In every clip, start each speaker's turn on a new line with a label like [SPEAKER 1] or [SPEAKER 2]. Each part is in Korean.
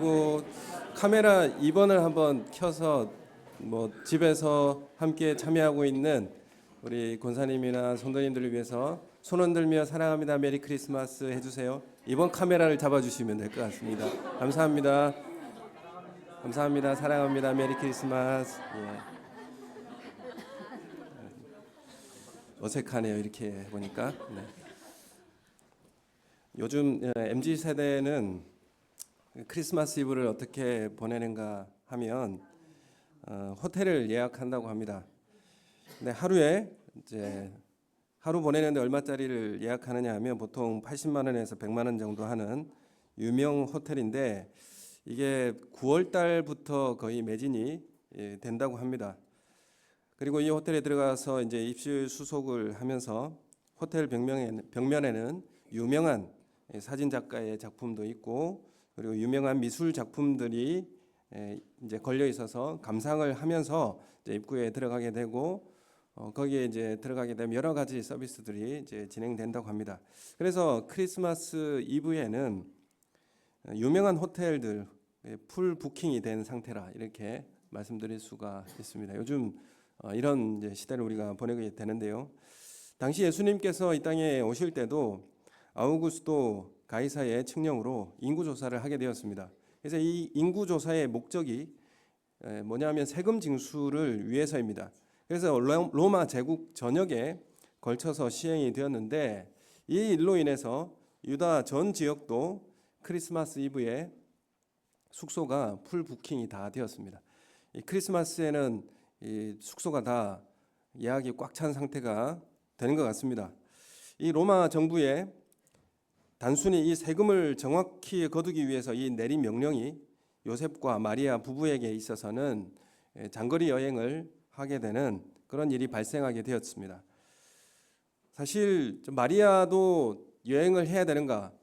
[SPEAKER 1] 그리고 카메라 2번을 한번 켜서 집에서 함께 참여하고 있는 우리 권사님이나 성도님들을 위해서 손 흔들며 사랑합니다 메리 크리스마스 해주세요. 2번 카메라를 잡아주시면 될 것 같습니다. 감사합니다. 감사합니다. 사랑합니다 메리 크리스마스. 예. 어색하네요 이렇게 보니까. 네. 요즘 MZ 세대는 크리스마스 이브를 어떻게 보내는가 하면 호텔을 예약한다고 합니다. 근데 하루 보내는데 얼마짜리를 예약하느냐 하면 보통 80만 원에서 100만 원 정도 하는 유명 호텔인데 이게 9월 달부터 거의 매진이 된다고 합니다. 그리고 이 호텔에 들어가서 이제 입실 수속을 하면서 호텔 벽면에는 유명한 사진 작가의 작품도 있고 그리고 유명한 미술 작품들이 이제 걸려 있어서 감상을 하면서 이제 입구에 들어가게 되고 거기에 이제 들어가게 되면 여러 가지 서비스들이 이제 진행된다고 합니다. 그래서 크리스마스 이브에는 유명한 호텔들 풀 부킹이 된 상태라 이렇게 말씀드릴 수가 있습니다. 요즘 이런 이제 시대를 우리가 보내게 되는데요. 당시 예수님께서 이 땅에 오실 때도 아우구스도 가이사의 칙령으로 인구조사를 하게 되었습니다. 그래서 이 인구조사의 목적이 뭐냐면 세금 징수를 위해서입니다. 그래서 로마 제국 전역에 걸쳐서 시행이 되었는데 이 일로 인해서 유다 전 지역도 크리스마스 이브에 숙소가 풀 부킹이 다 되었습니다. 이 크리스마스에는 이 숙소가 다 예약이 꽉 찬 상태가 되는 것 같습니다. 이 로마 정부의 단순히 이 세금을 정확히 거두기 위해서 이 내린 명령이 요셉과 마리아 부부에게 있어서는 장거리 여행을 하게 되는 그런 일이 발생하게 되었습니다. 사실 마리아도 여행을 해야 되는가,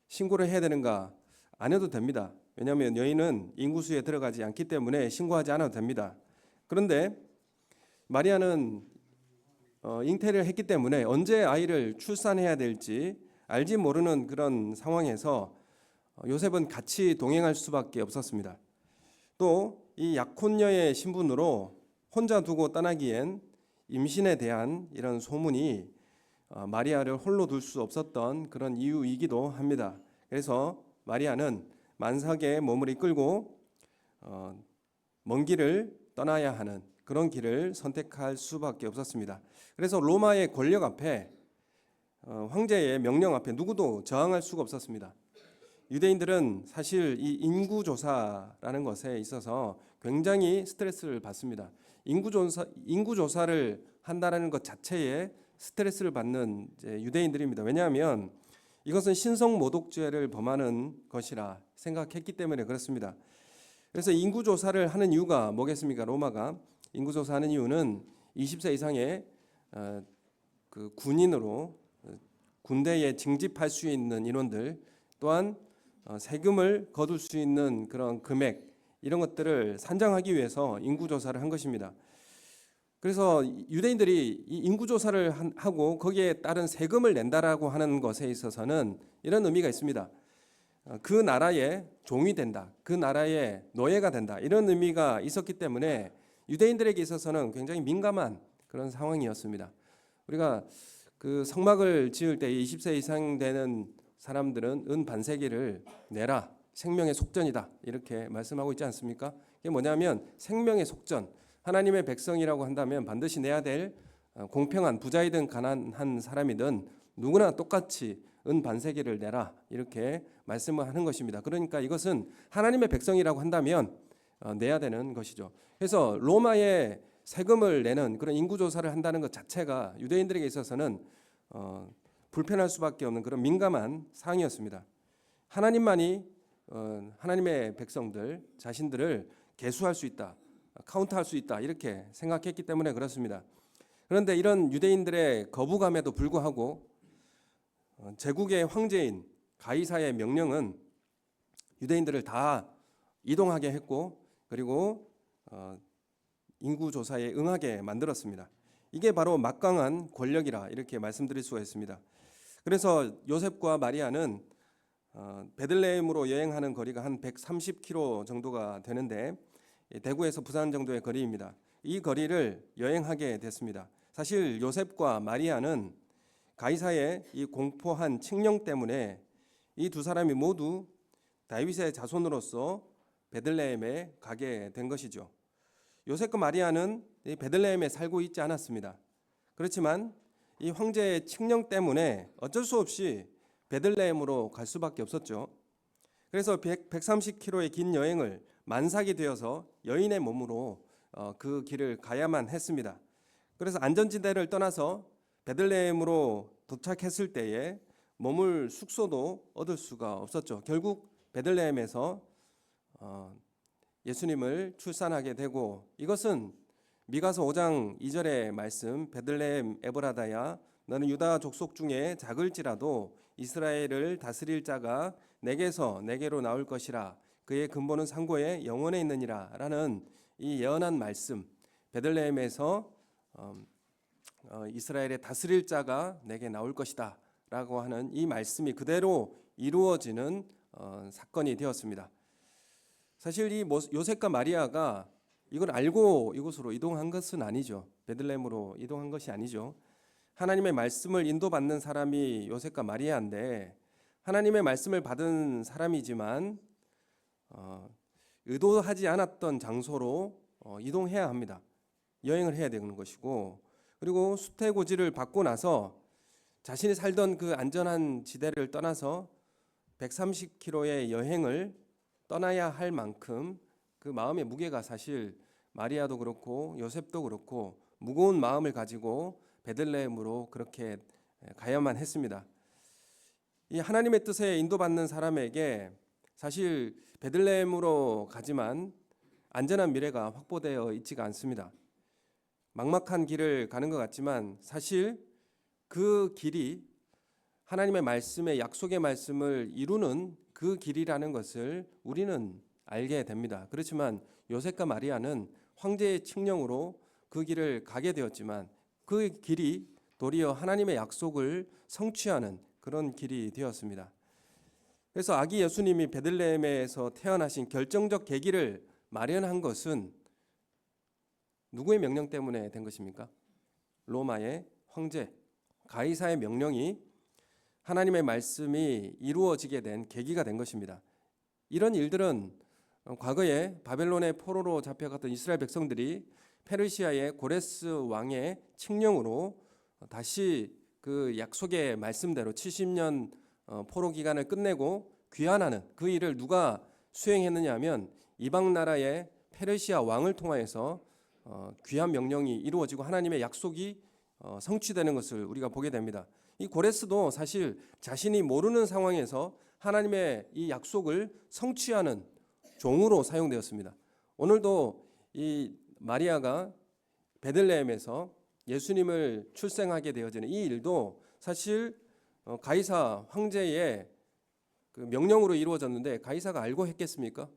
[SPEAKER 1] 신고를 해야 되는가 안 해도 됩니다. 왜냐하면 여인은 인구수에 들어가지 않기 때문에 신고하지 않아도 됩니다. 그런데 마리아는 잉태를 했기 때문에 언제 아이를 출산해야 될지 알지 모르는 그런 상황에서 요셉은 같이 동행할 수밖에 없었습니다. 또 이 약혼녀의 신분으로 혼자 두고 떠나기엔 임신에 대한 이런 소문이 마리아를 홀로 둘 수 없었던 그런 이유이기도 합니다. 그래서 마리아는 만삭의 몸을 이끌고 먼 길을 떠나야 하는 그런 길을 선택할 수밖에 없었습니다. 그래서 로마의 권력 앞에 황제의 명령 앞에 누구도 저항할 수가 없었습니다. 유대인들은 사실 이 인구조사라는 것에 있어서 굉장히 스트레스를 받습니다. 인구조사를 한다는 것 자체에 스트레스를 받는 유대인들입니다. 왜냐하면 이것은 신성모독죄를 범하는 것이라 생각했기 때문에 그렇습니다. 그래서 인구조사를 하는 이유가 뭐겠습니까? 로마가 인구조사하는 이유는 20세 이상의 그 군인으로 군대에 징집할 수 있는 인원들 또한 세금을 거둘 수 있는 그런 금액 이런 것들을 산정하기 위해서 인구조사를 한 것입니다. 그래서 유대인들이 이 인구조사를 하고 거기에 따른 세금을 낸다라고 하는 것에 있어서는 이런 의미가 있습니다. 그 나라의 종이 된다, 그 나라의 노예가 된다 이런 의미가 있었기 때문에 유대인들에게 있어서는 굉장히 민감한 그런 상황이었습니다. 우리가 그 성막을 지을 때 20세 이상 되는 사람들은 은 반세기를 내라, 생명의 속전이다 이렇게 말씀하고 있지 않습니까? 이게 뭐냐면 생명의 속전, 하나님의 백성이라고 한다면 반드시 내야 될 공평한 부자이든 가난한 사람이든 누구나 똑같이 은 반세기를 내라 이렇게 말씀을 하는 것입니다. 그러니까 이것은 하나님의 백성이라고 한다면 내야 되는 것이죠. 그래서 로마의 세금을 내는 그런 인구조사를 한다는 것 자체가 유대인들에게 있어서는 불편할 수밖에 없는 그런 민감한 사항이었습니다. 하나님만이 하나님의 백성들 자신들을 계수할 수 있다, 카운트할 수 있다 이렇게 생각했기 때문에 그렇습니다. 그런데 이런 유대인들의 거부감에도 불구하고 제국의 황제인 가이사의 명령은 유대인들을 다 이동하게 했고 그리고 인구조사에 응하게 만들었습니다. 이게 바로 막강한 권력이라 이렇게 말씀드릴 수가 있습니다. 그래서 요셉과 마리아는 베들레헴으로 여행하는 거리가 한 130km 정도가 되는데 대구에서 부산 정도의 거리입니다. 이 거리를 여행하게 됐습니다. 사실 요셉과 마리아는 가이사의 이 공포한 칙령 때문에 이 두 사람이 모두 다윗의 자손으로서 베들레헴에 가게 된 것이죠. 요셉과 마리아는 이 베들레헴에 살고 있지 않았습니다. 그렇지만 이 황제의 칙령 때문에 어쩔 수 없이 베들레헴으로 갈 수밖에 없었죠. 그래서 130km의 긴 여행을 만삭이 되어서 여인의 몸으로 그 길을 가야만 했습니다. 그래서 안전지대를 떠나서 베들레헴으로 도착했을 때에 머물 숙소도 얻을 수가 없었죠. 결국 베들레헴에서 예수님을 출산하게 되고, 이것은 미가서 5장 2절의 말씀, 베들레헴 에브라다야 너는 유다 족속 중에 작을지라도 이스라엘을 다스릴 자가 내게서 내게로 나올 것이라 그의 근본은 상고에 영원에 있느니라 라는 이 예언한 말씀, 베들레헴에서 이스라엘의 다스릴 자가 내게 나올 것이다 라고 하는 이 말씀이 그대로 이루어지는 사건이 되었습니다. 사실 이 요셉과 마리아가 이걸 알고 이곳으로 이동한 것은 아니죠. 베들레헴으로 이동한 것이 아니죠. 하나님의 말씀을 인도받는 사람이 요셉과 마리아인데, 하나님의 말씀을 받은 사람이지만 의도하지 않았던 장소로 이동해야 합니다. 여행을 해야 되는 것이고, 그리고 수태고지를 받고 나서 자신이 살던 그 안전한 지대를 떠나서 130km의 여행을 떠나야 할 만큼 그 마음의 무게가 사실 마리아도 그렇고 요셉도 그렇고 무거운 마음을 가지고 베들레헴으로 그렇게 가야만 했습니다. 이 하나님의 뜻에 인도받는 사람에게 사실 베들레헴으로 가지만 안전한 미래가 확보되어 있지가 않습니다. 막막한 길을 가는 것 같지만 사실 그 길이 하나님의 말씀의 약속의 말씀을 이루는 그 길이라는 것을 우리는 알게 됩니다. 그렇지만 요셉과 마리아는 황제의 칙령으로 그 길을 가게 되었지만 그 길이 도리어 하나님의 약속을 성취하는 그런 길이 되었습니다. 그래서 아기 예수님이 베들레헴에서 태어나신 결정적 계기를 마련한 것은 누구의 명령 때문에 된 것입니까? 로마의 황제 가이사의 명령이 하나님의 말씀이 이루어지게 된 계기가 된 것입니다. 이런 일들은 과거에 바벨론의 포로로 잡혀갔던 이스라엘 백성들이 페르시아의 고레스 왕의 칙령으로 다시 그 약속의 말씀대로 70년 포로 기간을 끝내고 귀환하는 그 일을 누가 수행했느냐 하면 이방 나라의 페르시아 왕을 통하여서 귀환 명령이 이루어지고 하나님의 약속이 성취되는 것을 우리가 보게 됩니다. 이 고레스도 사실 자신이 모르는 상황에서 하나님의 이 약속을 성취하는 종으로 사용되었습니다. 오늘도 이 마리아가 베들레헴에서 예수님을 출생하게 되어지는 이 일도 사실 가이사 황제의 그 명령으로 이루어졌는데 가이사가 알고 했겠습니까?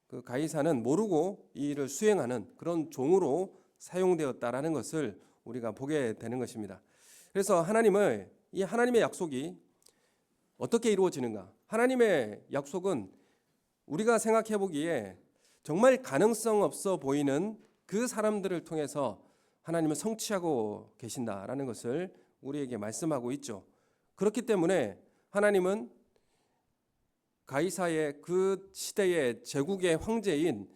[SPEAKER 1] 그 가이사는 모르고 이 일을 수행하는 그런 종으로 사용되었다라는 것을 우리가 보게 되는 것입니다. 그래서 이 하나님의 약속이 어떻게 이루어지는가? 하나님의 약속은 우리가 생각해 보기에 정말 가능성 없어 보이는 그 사람들을 통해서 하나님은 성취하고 계신다라는 것을 우리에게 말씀하고 있죠. 그렇기 때문에 하나님은 가이사의 그 시대의 제국의 황제인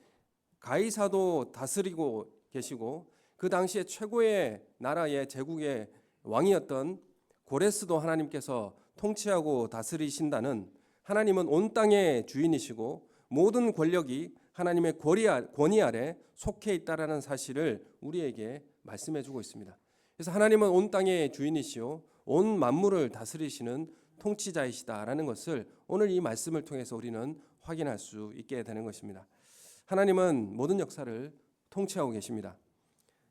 [SPEAKER 1] 가이사도 다스리고 계시고 그 당시에 최고의 나라의 제국의 왕이었던 고레스도 하나님께서 통치하고 다스리신다는, 하나님은 온 땅의 주인이시고 모든 권력이 하나님의 권위 아래 속해 있다라는 사실을 우리에게 말씀해 주고 있습니다. 그래서 하나님은 온 땅의 주인이시요 온 만물을 다스리시는 통치자이시다라는 것을 오늘 이 말씀을 통해서 우리는 확인할 수 있게 되는 것입니다. 하나님은 모든 역사를 통치하고 계십니다.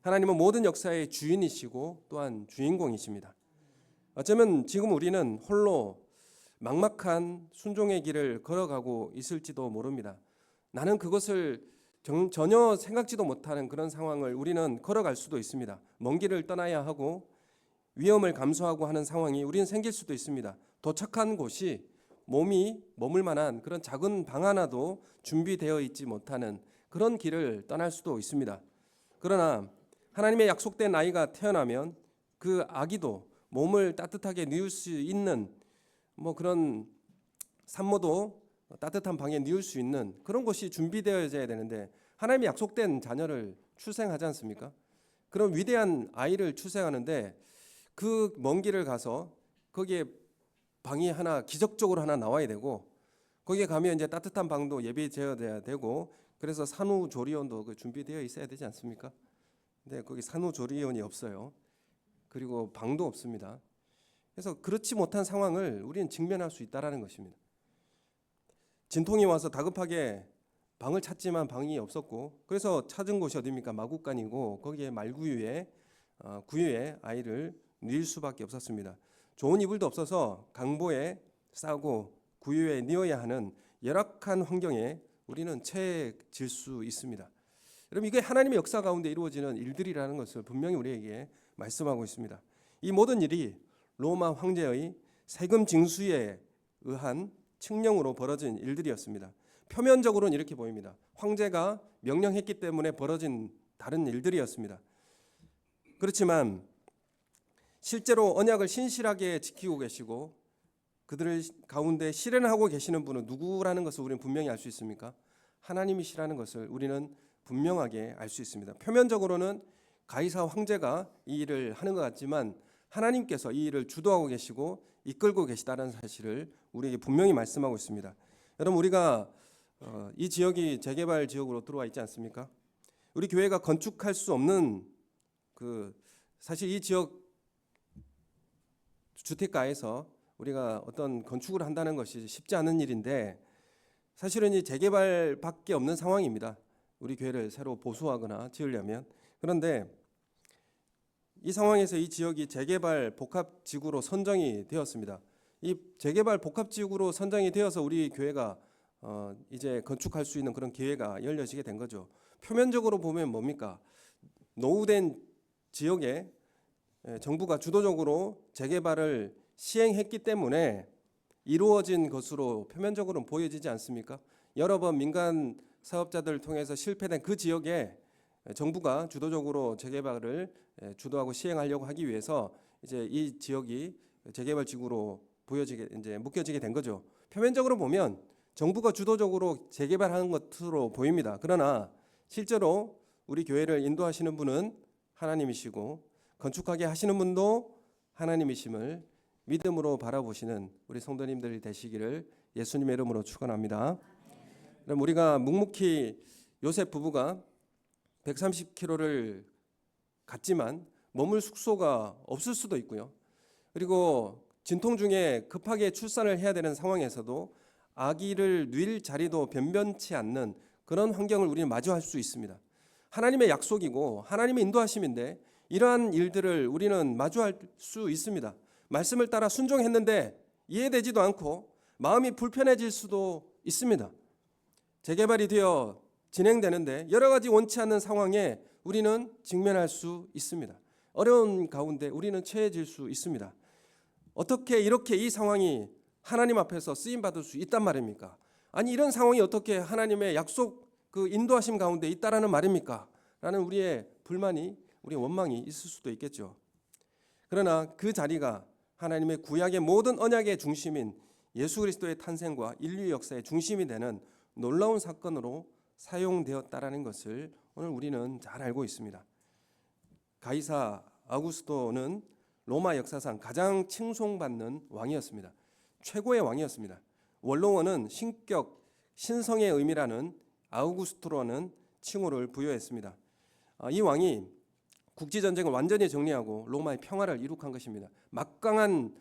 [SPEAKER 1] 하나님은 모든 역사의 주인이시고 또한 주인공이십니다. 어쩌면 지금 우리는 홀로 막막한 순종의 길을 걸어가고 있을지도 모릅니다. 나는 그것을 전혀 생각지도 못하는 그런 상황을 우리는 걸어갈 수도 있습니다. 먼 길을 떠나야 하고 위험을 감수하고 하는 상황이 우리는 생길 수도 있습니다. 도착한 곳이 몸이 머물 만한 그런 작은 방 하나도 준비되어 있지 못하는 그런 길을 떠날 수도 있습니다. 그러나 하나님의 약속된 아이가 태어나면 그 아기도 몸을 따뜻하게 누울 수 있는 그런 산모도 따뜻한 방에 누울 수 있는 그런 곳이 준비되어져야 되는데, 하나님이 약속된 자녀를 출생하지 않습니까? 그런 위대한 아이를 출생하는데 그 먼 길을 가서 거기에 방이 하나 기적적으로 하나 나와야 되고, 거기에 가면 이제 따뜻한 방도 예비되어야 되고, 그래서 산후조리원도 준비되어 있어야 되지 않습니까? 근데 거기 산후조리원이 없어요. 그리고 방도 없습니다. 그래서 그렇지 못한 상황을 우리는 직면할 수 있다라는 것입니다. 진통이 와서 다급하게 방을 찾지만 방이 없었고, 그래서 찾은 곳이 어디입니까? 마구간이고, 거기에 말구유에 구유에 아이를 누일 수밖에 없었습니다. 좋은 이불도 없어서 강보에 싸고 구유에 뉘어야 하는 열악한 환경에 우리는 처해질 수 있습니다. 여러분, 이게 하나님의 역사 가운데 이루어지는 일들이라는 것을 분명히 우리에게 말씀하고 있습니다. 이 모든 일이 로마 황제의 세금 징수에 의한 칙령으로 벌어진 일들이었습니다. 표면적으로는 이렇게 보입니다. 황제가 명령했기 때문에 벌어진 다른 일들이었습니다. 그렇지만 실제로 언약을 신실하게 지키고 계시고 그들을 가운데 실현하고 계시는 분은 누구라는 것을 우리는 분명히 알 수 있습니까? 하나님이시라는 것을 우리는 분명하게 알 수 있습니다. 표면적으로는 가이사 황제가 이 일을 하는 것 같지만 하나님께서 이 일을 주도하고 계시고 이끌고 계시다는 사실을 우리에게 분명히 말씀하고 있습니다. 여러분, 우리가 이 지역이 재개발 지역으로 들어와 있지 않습니까? 우리 교회가 건축할 수 없는 사실 이 지역 주택가에서 우리가 어떤 건축을 한다는 것이 쉽지 않은 일인데, 사실은 이 재개발밖에 없는 상황입니다. 우리 교회를 새로 보수하거나 지으려면. 그런데 이 상황에서 이 지역이 재개발 복합지구로 선정이 되었습니다. 이 재개발 복합지구로 선정이 되어서 우리 교회가 이제 건축할 수 있는 그런 기회가 열려지게 된 거죠. 표면적으로 보면 뭡니까? 노후된 지역에 정부가 주도적으로 재개발을 시행했기 때문에 이루어진 것으로 표면적으로는 보여지지 않습니까? 여러 번 민간 사업자들을 통해서 실패된 그 지역에 정부가 주도적으로 재개발을 주도하고 시행하려고 하기 위해서 이제 이 지역이 재개발 지구로 묶여지게 된 거죠. 표면적으로 보면 정부가 주도적으로 재개발하는 것으로 보입니다. 그러나 실제로 우리 교회를 인도하시는 분은 하나님이시고 건축하게 하시는 분도 하나님이심을 믿음으로 바라보시는 우리 성도님들이 되시기를 예수님의 이름으로 축원합니다. 그럼 우리가 묵묵히 요셉 부부가 130km를 갔지만 머물 숙소가 없을 수도 있고요. 그리고 진통 중에 급하게 출산을 해야 되는 상황에서도 아기를 누일 자리도 변변치 않는 그런 환경을 우리는 마주할 수 있습니다. 하나님의 약속이고 하나님의 인도하심인데 이러한 일들을 우리는 마주할 수 있습니다. 말씀을 따라 순종했는데 이해되지도 않고 마음이 불편해질 수도 있습니다. 재개발이 되어 진행되는데 여러 가지 원치 않는 상황에 우리는 직면할 수 있습니다. 어려운 가운데 우리는 처해질 수 있습니다. 어떻게 이렇게 이 상황이 하나님 앞에서 쓰임 받을 수 있단 말입니까? 아니, 이런 상황이 어떻게 하나님의 약속 인도하심 가운데 있다라는 말입니까? 라는 우리의 불만이, 우리의 원망이 있을 수도 있겠죠. 그러나 그 자리가 하나님의 구약의 모든 언약의 중심인 예수 그리스도의 탄생과 인류 역사의 중심이 되는 놀라운 사건으로 사용되었다라는 것을 오늘 우리는 잘 알고 있습니다. 가이사 아우구스토는 로마 역사상 가장 칭송받는 왕이었습니다. 최고의 왕이었습니다. 원로원은 신격, 신성의 의미라는 아우구스토라는 칭호를 부여했습니다. 이 왕이 국지전쟁을 완전히 정리하고 로마의 평화를 이룩한 것입니다. 막강한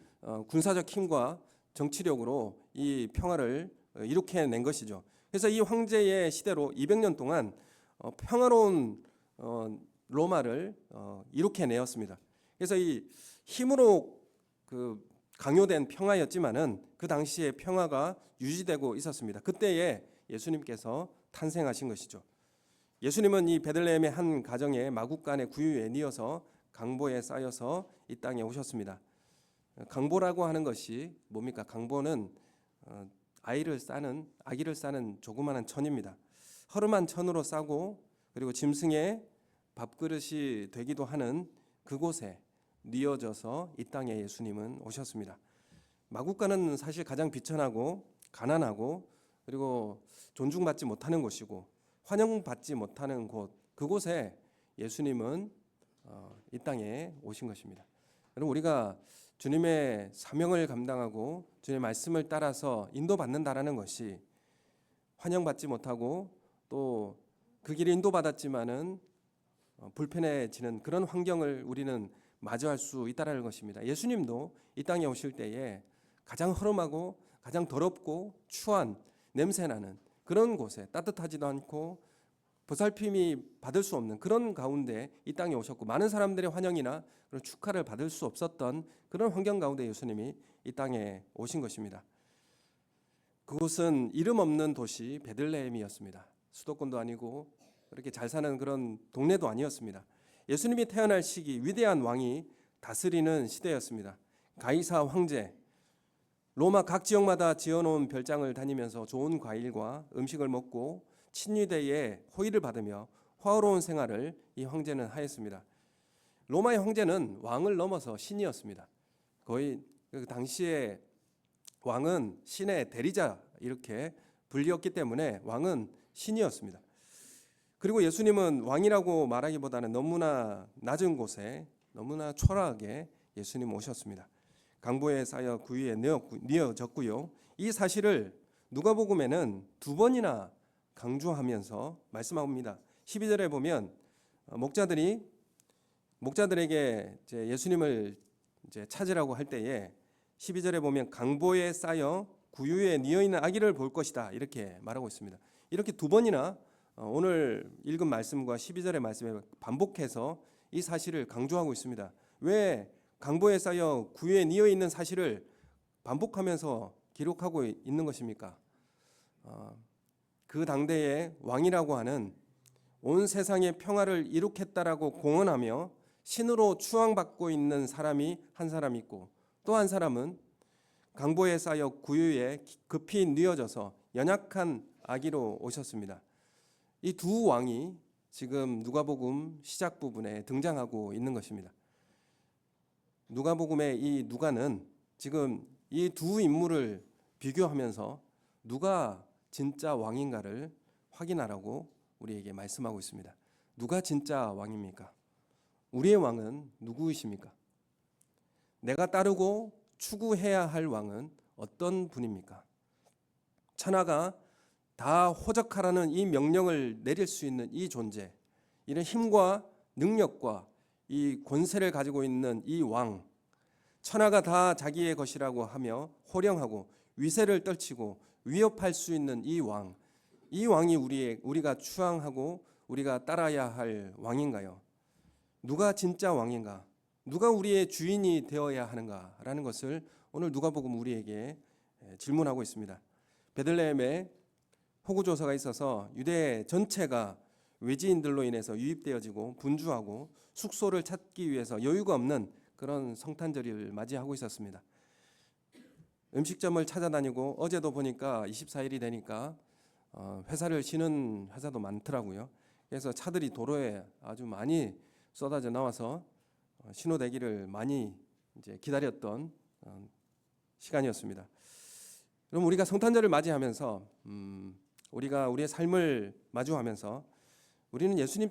[SPEAKER 1] 군사적 힘과 정치력으로 이 평화를 이룩해낸 것이죠. 그래서 이 황제의 시대로 200년 동안 평화로운 로마를 이룩해내었습니다. 그래서 이 힘으로 강요된 평화였지만은 그 당시에 평화가 유지되고 있었습니다. 그때에 예수님께서 탄생하신 것이죠. 예수님은 이 베들레헴의 한 가정의 마구간의 구유에 뉘어서 강보에 쌓여서 이 땅에 오셨습니다. 강보라고 하는 것이 뭡니까? 강보는 아기를 싸는 조그마한 천입니다. 허름한 천으로 싸고 그리고 짐승의 밥그릇이 되기도 하는 그곳에 뉘어져서 이 땅에 예수님은 오셨습니다. 마국간은 사실 가장 비천하고 가난하고 그리고 존중받지 못하는 곳이고 환영받지 못하는 곳, 그곳에 예수님은 이 땅에 오신 것입니다. 여러분, 우리가 주님의 사명을 감당하고 주님의 말씀을 따라서 인도받는다라는 것이 환영받지 못하고 또 그 길에 인도받았지만은 불편해지는 그런 환경을 우리는 마주할 수 있다라는 것입니다. 예수님도 이 땅에 오실 때에 가장 허름하고 가장 더럽고 추한 냄새나는 그런 곳에 따뜻하지도 않고 보살핌이 받을 수 없는 그런 가운데 이 땅에 오셨고 많은 사람들의 환영이나 그런 축하를 받을 수 없었던 그런 환경 가운데 예수님이 이 땅에 오신 것입니다. 그곳은 이름 없는 도시 베들레헴이었습니다. 수도권도 아니고 그렇게 잘 사는 그런 동네도 아니었습니다. 예수님이 태어날 시기 위대한 왕이 다스리는 시대였습니다. 가이사 황제, 로마 각 지역마다 지어놓은 별장을 다니면서 좋은 과일과 음식을 먹고 친위대의 호의를 받으며 화로운 생활을 이 황제는 하였습니다. 로마의 황제는 왕을 넘어서 신이었습니다. 거의 그 당시에 왕은 신의 대리자 이렇게 불리었기 때문에 왕은 신이었습니다. 그리고 예수님은 왕이라고 말하기보다는 너무나 낮은 곳에 너무나 초라하게 예수님 오셨습니다. 강보에 쌓여 구유에 뉘어졌고요. 이 사실을 누가복음에는 2번이나 강조하면서 말씀합니다. 12절에 보면 목자들에게 예수님을 찾으라고 할 때에 12절에 보면 강보에 쌓여 구유에 뉘어 있는 아기를 볼 것이다 이렇게 말하고 있습니다. 이렇게 2번이나 오늘 읽은 말씀과 12절의 말씀에 반복해서 이 사실을 강조하고 있습니다. 왜 강보에 쌓여 구유에 뉘어 있는 사실을 반복하면서 기록하고 있는 것입니까? 그 당대의 왕이라고 하는 온 세상의 평화를 이룩했다라고 공언하며 신으로 추앙받고 있는 사람이 한 사람 있고 또 한 사람은 강보에 쌓여 구유에 급히 뉘어져서 연약한 아기로 오셨습니다. 이 두 왕이 지금 누가복음 시작 부분에 등장하고 있는 것입니다. 누가복음의 이 누가는 지금 이 두 인물을 비교하면서 누가 진짜 왕인가를 확인하라고 우리에게 말씀하고 있습니다. 누가 진짜 왕입니까? 우리의 왕은 누구이십니까? 내가 따르고 추구해야 할 왕은 어떤 분입니까? 천하가 다 호적하라는 이 명령을 내릴 수 있는 이 존재, 이런 힘과 능력과 이 권세를 가지고 있는 이 왕, 천하가 다 자기의 것이라고 하며 호령하고 위세를 떨치고 위협할 수 있는 이 왕, 이 왕이 우리가 추앙하고 우리가 따라야 할 왕인가요? 누가 진짜 왕인가? 누가 우리의 주인이 되어야 하는가라는 것을 오늘 누가복음 우리에게 질문하고 있습니다. 베들레헴에 호구조사가 있어서 유대 전체가 외지인들로 인해서 유입되어지고 분주하고 숙소를 찾기 위해서 여유가 없는 그런 성탄절을 맞이하고 있었습니다. 음식점을 찾아다니고 어제도 보니까 24일이 되니까 회사를 쉬는 회사도 많더라고요. 그래서 차들이 도로에 아주 많이 쏟아져 나와서 신호대기를 많이 기다렸던 시간이었습니다. 그럼 우리가 성탄절을 맞이하면서 우리가 우리의 삶을 마주하면서 우리는 예수님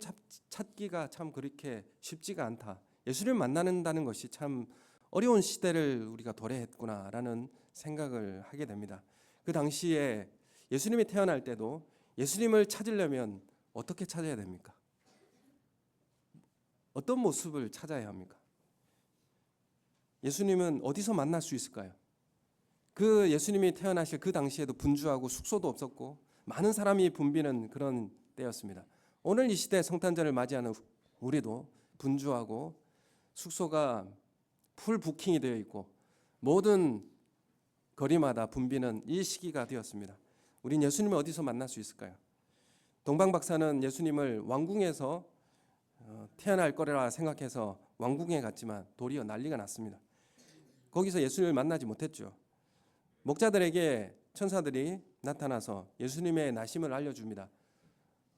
[SPEAKER 1] 찾기가 참 그렇게 쉽지가 않다. 예수님을 만나는다는 것이 참 어려운 시대를 우리가 도래했구나라는 생각을 하게 됩니다. 그 당시에 예수님이 태어날 때도 예수님을 찾으려면 어떻게 찾아야 됩니까? 어떤 모습을 찾아야 합니까? 예수님은 어디서 만날 수 있을까요? 그 예수님이 태어나실 그 당시에도 분주하고 숙소도 없었고 많은 사람이 붐비는 그런 때였습니다. 오늘 이 시대 성탄절을 맞이하는 우리도 분주하고 숙소가 풀 부킹이 되어 있고 모든 거리마다 붐비는 이 시기가 되었습니다. 우린 예수님을 어디서 만날 수 있을까요? 동방 박사는 예수님을 왕궁에서 태어날 거라 생각해서 왕궁에 갔지만 도리어 난리가 났습니다. 거기서 예수님을 만나지 못했죠. 목자들에게 천사들이 나타나서 예수님의 나심을 알려줍니다.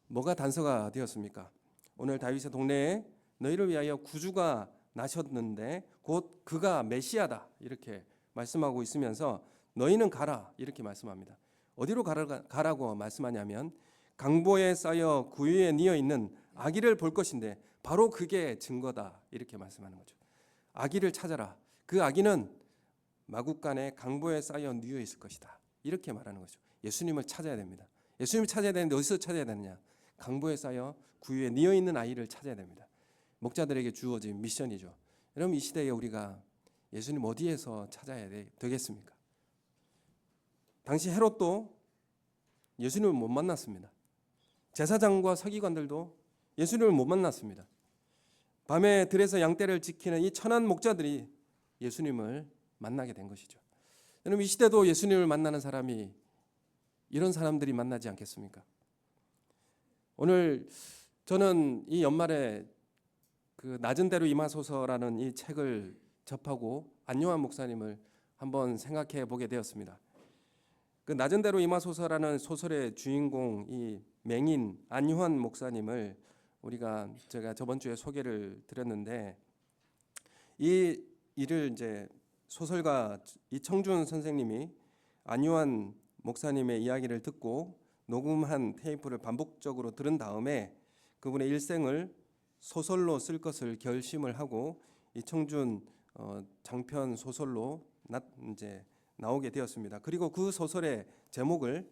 [SPEAKER 1] 뭐가 단서가 되었습니까? 오늘 다윗의 동네에 너희를 위하여 구주가 나셨는데 곧 그가 메시아다 이렇게 말씀하고 있으면서 너희는 가라 이렇게 말씀합니다. 어디로 가라고 말씀하냐면 강보에 쌓여 구유에 뉘어 있는 아기를 볼 것인데 바로 그게 증거다 이렇게 말씀하는 거죠. 아기를 찾아라. 그 아기는 마국간에 강보에 쌓여 뉘어 있을 것이다 이렇게 말하는 거죠. 예수님을 찾아야 됩니다. 예수님을 찾아야 되는데 어디서 찾아야 되느냐? 강보에 쌓여 구유에 뉘어 있는 아이를 찾아야 됩니다. 목자들에게 주어진 미션이죠. 여러분 이 시대에 우리가 예수님 어디에서 찾아야 되겠습니까? 당시 헤롯도 예수님을 못 만났습니다. 제사장과 서기관들도 예수님을 못 만났습니다. 밤에 들에서 양떼를 지키는 이 천한 목자들이 예수님을 만나게 된 것이죠. 여러분 이 시대도 예수님을 만나는 사람이 이런 사람들이 만나지 않겠습니까? 오늘 저는 이 연말에 그 낮은 대로 임하소서라는 이 책을 접하고 안요한 목사님을 한번 생각해 보게 되었습니다. 그 낮은 대로 임하소서라는 소설의 주인공 이 맹인 안요한 목사님을 제가 저번 주에 소개를 드렸는데 이 일을 이제 소설가 이청준 선생님이 안요한 목사님의 이야기를 듣고 녹음한 테이프를 반복적으로 들은 다음에 그분의 일생을 소설로 쓸 것을 결심을 하고 이청준 장편 소설로 이제 나오게 되었습니다. 그리고 그 소설의 제목을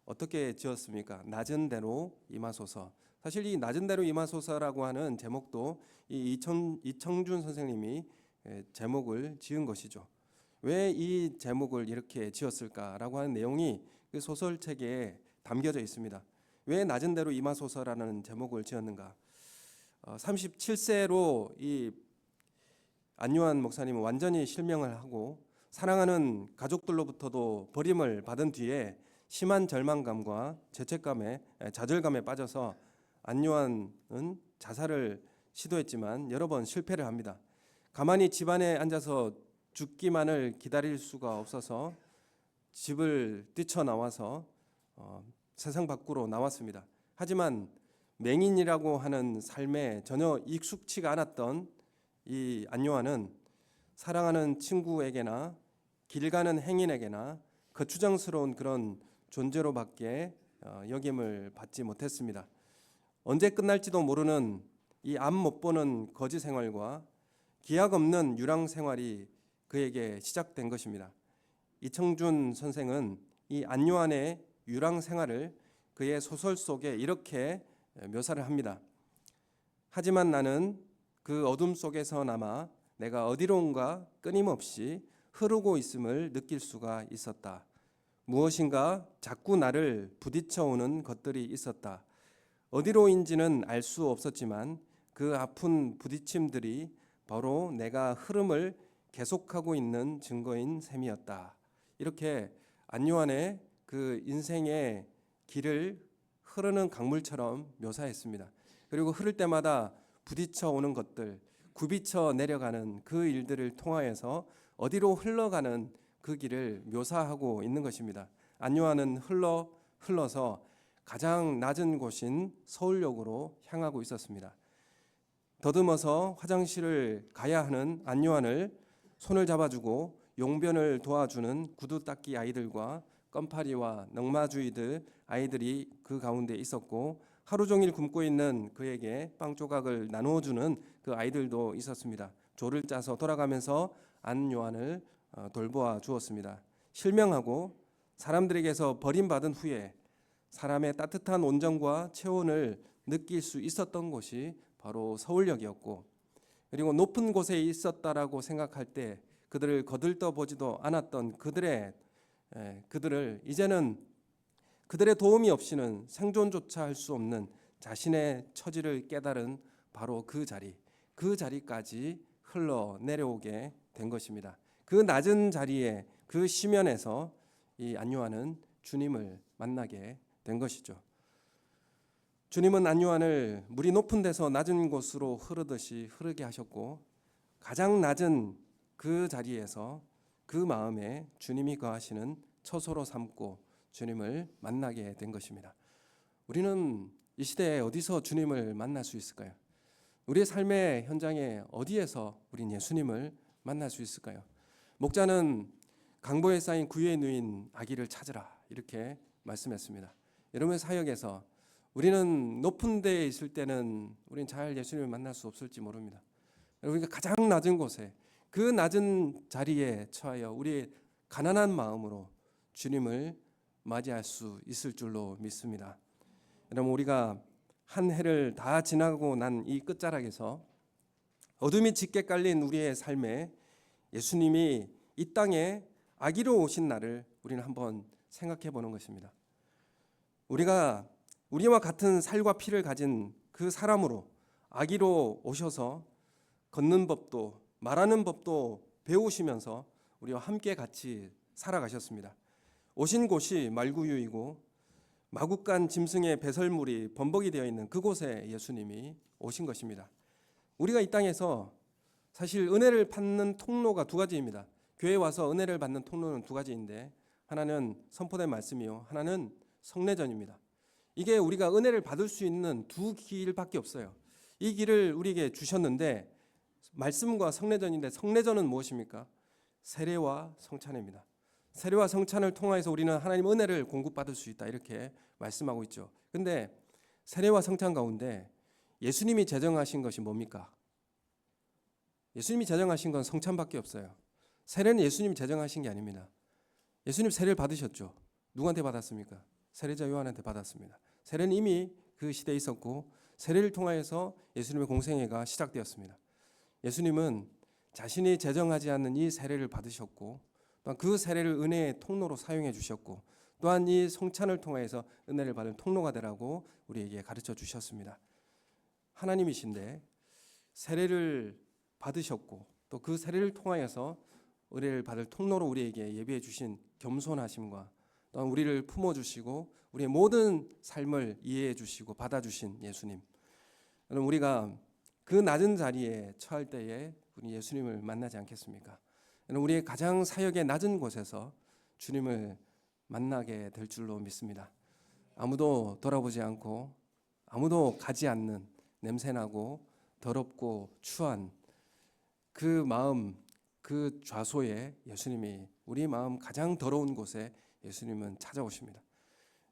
[SPEAKER 1] 어떻게 지었습니까? 낮은 대로 임하소서. 사실 이 낮은 대로 임하소서라고 하는 제목도 이 이청준 선생님이 제목을 지은 것이죠. 왜 이 제목을 이렇게 지었을까라고 하는 내용이 그 소설책에 담겨져 있습니다. 왜 낮은 대로 임하소서라는 제목을 지었는가? 37세로 이 안요한 목사님은 완전히 실명을 하고 사랑하는 가족들로부터도 버림을 받은 뒤에 심한 절망감과 죄책감에 좌절감에 빠져서 안요한은 자살을 시도했지만 여러 번 실패를 합니다. 가만히 집안에 앉아서 죽기만을 기다릴 수가 없어서 집을 뛰쳐나와서 세상 밖으로 나왔습니다. 하지만 맹인이라고 하는 삶에 전혀 익숙치가 않았던 이 안요한은 사랑하는 친구에게나 길 가는 행인에게나 거추장스러운 그런 존재로밖에 여김을 받지 못했습니다. 언제 끝날지도 모르는 이 앞 못 보는 거지 생활과 기약 없는 유랑 생활이 그에게 시작된 것입니다. 이청준 선생은 이 안요한의 유랑 생활을 그의 소설 속에 이렇게 묘사를 합니다. 하지만 나는 그 어둠 속에서나마 내가 어디론가 끊임없이 흐르고 있음을 느낄 수가 있었다. 무엇인가 자꾸 나를 부딪혀오는 것들이 있었다. 어디로인지는 알 수 없었지만 그 아픈 부딪힘들이 바로 내가 흐름을 계속하고 있는 증거인 셈이었다. 이렇게 안요한의 그 인생의 길을 흐르는 강물처럼 묘사했습니다. 그리고 흐를 때마다 부딪혀 오는 것들, 굽이쳐 내려가는 그 일들을 통하여서 어디로 흘러가는 그 길을 묘사하고 있는 것입니다. 안요한은 흘러서 가장 낮은 곳인 서울역으로 향하고 있었습니다. 더듬어서 화장실을 가야 하는 안요한을 손을 잡아주고 용변을 도와주는 구두 닦기 아이들과 껌파리와 넝마주이들 아이들이 그 가운데 있었고 하루 종일 굶고 있는 그에게 빵 조각을 나누어주는 그 아이들도 있었습니다. 조를 짜서 돌아가면서 안요한을 돌보아 주었습니다. 실명하고 사람들에게서 버림받은 후에 사람의 따뜻한 온정과 체온을 느낄 수 있었던 곳이 바로 서울역이었고 그리고 높은 곳에 있었다라고 생각할 때 그들을 거들떠 보지도 않았던 그들을 이제는 그들의 도움이 없이는 생존조차 할 수 없는 자신의 처지를 깨달은 바로 그 자리까지 흘러내려오게 된 것입니다. 그 낮은 자리에 그 시면에서 이 안요한은 주님을 만나게 된 것이죠. 주님은 안요한을 물이 높은 데서 낮은 곳으로 흐르듯이 흐르게 하셨고 가장 낮은 그 자리에서 그 마음에 주님이 거하시는 처소로 삼고 주님을 만나게 된 것입니다. 우리는 이 시대에 어디서 주님을 만날 수 있을까요? 우리의 삶의 현장에 어디에서 우린 예수님을 만날 수 있을까요? 목자는 강보에 쌓인 구유에 누인 아기를 찾으라 이렇게 말씀했습니다. 여러분의 사역에서 우리는 높은 데에 있을 때는 우리는 잘 예수님을 만날 수 없을지 모릅니다. 우리가 가장 낮은 곳에 그 낮은 자리에 처하여 우리의 가난한 마음으로 주님을 맞이할 수 있을 줄로 믿습니다. 여러분, 우리가 한 해를 다 지나고 난 이 끝자락에서 어둠이 짙게 깔린 우리의 삶에 예수님이 이 땅에 아기로 오신 날을 우리는 한번 생각해 보는 것입니다. 우리와 같은 살과 피를 가진 그 사람으로 아기로 오셔서 걷는 법도 말하는 법도 배우시면서 우리와 함께 같이 살아가셨습니다. 오신 곳이 말구유이고 마구간 짐승의 배설물이 범벅이 되어 있는 그곳에 예수님이 오신 것입니다. 우리가 이 땅에서 사실 은혜를 받는 통로가 두 가지입니다. 교회에 와서 은혜를 받는 통로는 두 가지인데 하나는 선포된 말씀이요, 하나는 성례전입니다. 이게 우리가 은혜를 받을 수 있는 두 길밖에 없어요. 이 길을 우리에게 주셨는데 말씀과 성례전인데 성례전은 무엇입니까? 세례와 성찬입니다. 세례와 성찬을 통해서 우리는 하나님 은혜를 공급받을 수 있다 이렇게 말씀하고 있죠. 근데 세례와 성찬 가운데 예수님이 제정하신 것이 뭡니까? 예수님이 제정하신 건 성찬밖에 없어요. 세례는 예수님이 제정하신 게 아닙니다. 예수님 세례를 받으셨죠. 누구한테 받았습니까? 세례자 요한한테 받았습니다. 세례는 이미 그 시대에 있었고 세례를 통하여서 예수님의 공생애가 시작되었습니다. 예수님은 자신이 제정하지 않는 이 세례를 받으셨고 또한 그 세례를 은혜의 통로로 사용해 주셨고 또한 이 성찬을 통해서 은혜를 받을 통로가 되라고 우리에게 가르쳐 주셨습니다. 하나님이신데 세례를 받으셨고 또 그 세례를 통하여서 은혜를 받을 통로로 우리에게 예비해 주신 겸손하심과 또한 우리를 품어주시고 우리의 모든 삶을 이해해 주시고 받아주신 예수님. 여러분, 우리가 그 낮은 자리에 처할 때에 우리 예수님을 만나지 않겠습니까? 여러분, 우리의 가장 사역의 낮은 곳에서 주님을 만나게 될 줄로 믿습니다. 아무도 돌아보지 않고 아무도 가지 않는 냄새나고 더럽고 추한 그 마음, 그 좌소에 예수님이 우리 마음 가장 더러운 곳에 예수님은 찾아오십니다.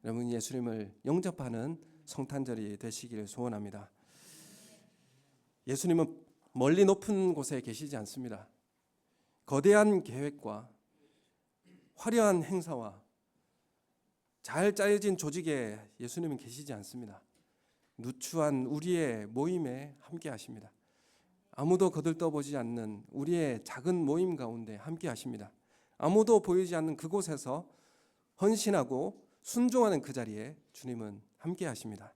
[SPEAKER 1] 여러분, 예수님을 영접하는 성탄절이 되시기를 소원합니다. 예수님은 멀리 높은 곳에 계시지 않습니다. 거대한 계획과 화려한 행사와 잘 짜여진 조직에 예수님은 계시지 않습니다. 누추한 우리의 모임에 함께 하십니다. 아무도 거들떠보지 않는 우리의 작은 모임 가운데 함께 하십니다. 아무도 보이지 않는 그곳에서 헌신하고 순종하는 그 자리에 주님은 함께 하십니다.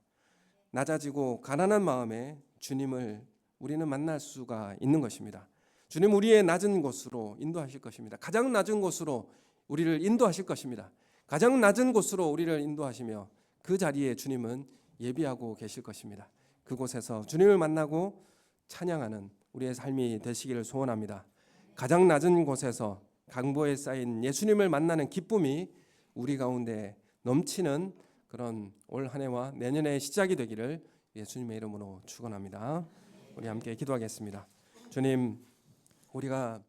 [SPEAKER 1] 낮아지고 가난한 마음에 주님을 우리는 만날 수가 있는 것입니다. 주님 우리의 낮은 곳으로 인도하실 것입니다. 가장 낮은 곳으로 우리를 인도하실 것입니다. 가장 낮은 곳으로 우리를 인도하시며 그 자리에 주님은 예비하고 계실 것입니다. 그곳에서 주님을 만나고 찬양하는 우리의 삶이 되시기를 소원합니다. 가장 낮은 곳에서 강보에 쌓인 예수님을 만나는 기쁨이 우리 가운데 넘치는 그런 올 한 해와 내년의 시작이 되기를 예수님의 이름으로 축원합니다. 우리 함께 기도하겠습니다. 주님, 우리가